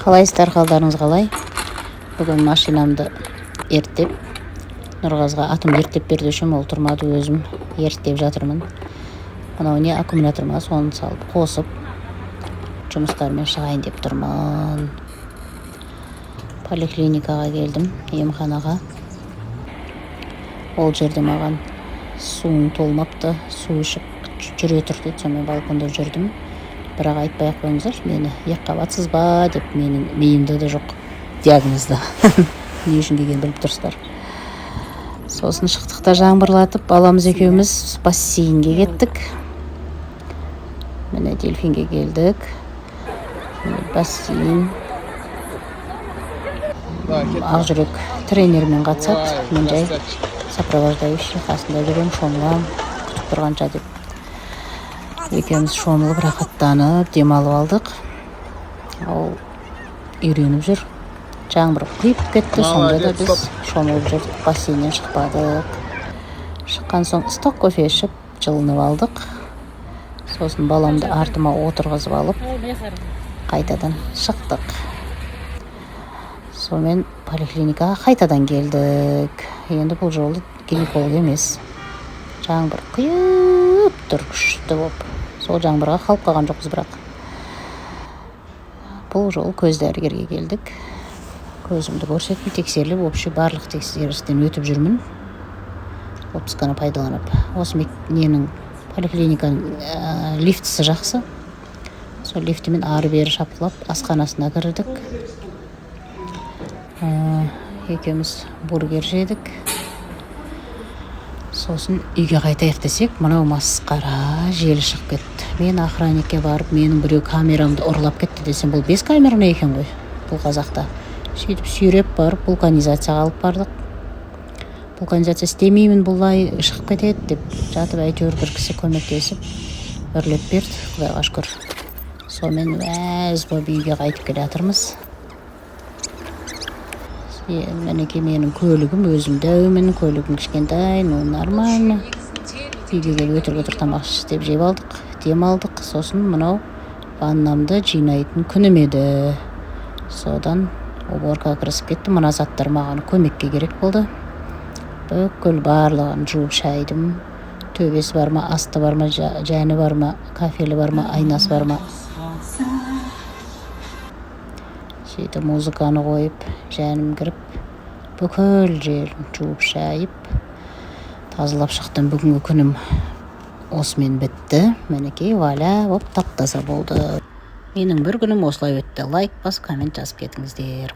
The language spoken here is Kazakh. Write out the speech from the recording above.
Қалайсыздар, қалдарыңыз қалай? Бүгін машинамды ерттеп, Нұрғазға атым ерттеп берді үшін, ол тұрмады, өзім ерттеп жатырмын. Мынау не аккумулятор ма, соны салып қосып, жұмыстармен шығайын деп тұрмын. Поликлиникаға келдім, емханаға. Ол жерде маған суың толмапты, су ішіп жүре тұр деді, сонымен балконда жүрдім. Бірақ айтпай ақ қойыңыздар, мені екқабатсыз ба деп, менің миымда да жоқ диагнозда. Не үшін келгенін біліп тұрсыздар. Сосын шықтықта жаңбырлатып, баламыз екеуміз бассейнге кеттік. Міне дельфинге келдік. Бассейн. Ақжүрек тренермен қатысады. Мен жай сопровождающий қасында жүрем, шомылам, күтіп тұрғанша деп. Екеуміз шомылып, рахаттанып, демалып алдық. Ол үйреніп жүр. Жаңбыр құйып кетті, сонда да біз шомылып жүрдік, бассейннен шықпадық. Шыққан соң ыстық кофе ішіп, жылынып алдық. Сосын баламды артыма отырғызып алып, қайтадан шықтық. Сонымен поликлиникаға қайтадан келдік. Енді бұл жолы гинеколог емес. Жаңбыр құйып тұр, күшті боп. Сол жаңбырға қалып қалған жоқпыз бірақ. Бұл жол көз дәрігерге келдік. Көзімді көрсетіп, тексеріліп, вообще барлық тексерістен өтіп жүрмін. Отпусканы пайдаланып. Осы ненің поликлиниканың лифтісі жақсы. Сол лифтімен ары-бері шапқылап, асханасына кірдік. Екеуміз бургер жедік. Сосын үйге қайтайық десек, мынау масқара желі шығып кетті. Мен охранникке барып, менің біреу камерамды ұрлап кетті десем, бұл 5 камера екен ғой, бұл қазақта. Сөйтіп сүйреп барып, вулканизацияға алып бардық. Вулканизация істемеймін, бұлай шығып кетеді деп жатып, әйтеуір бір кісі көмектесіп, үрлеп берді, Құдайға шүкір. Сонымен әз болып үйге қайтып келе жатырмыз. Мінекей менің көлігім, өзім дәумен, көлігім кішкентай, нормально. Үйге келіп өтір тамақ істеп жеп алдық, демалдық. Сосын мынау ваннамды жинайтын күнім еді. Содан уборкаға кірісіп кетті. Мына заттар маған көмекке керек болды. Бүкіл барлығын жуып шайдым. Төбесі бар ма, асты бар ма, жәні бар ма, кафелі бар ма, айнасы бар ма. Сөйтіп музыканы қойып, жәнім кіріп, бүкіл жерін жуып шайып, тазалап шықтым. Бүгінгі күнім осымен бітті. Мінекей, валя, тап-таза болды. Менің бір күнім осылай өтті. Лайк бас, коммент жазып кетіңіздер.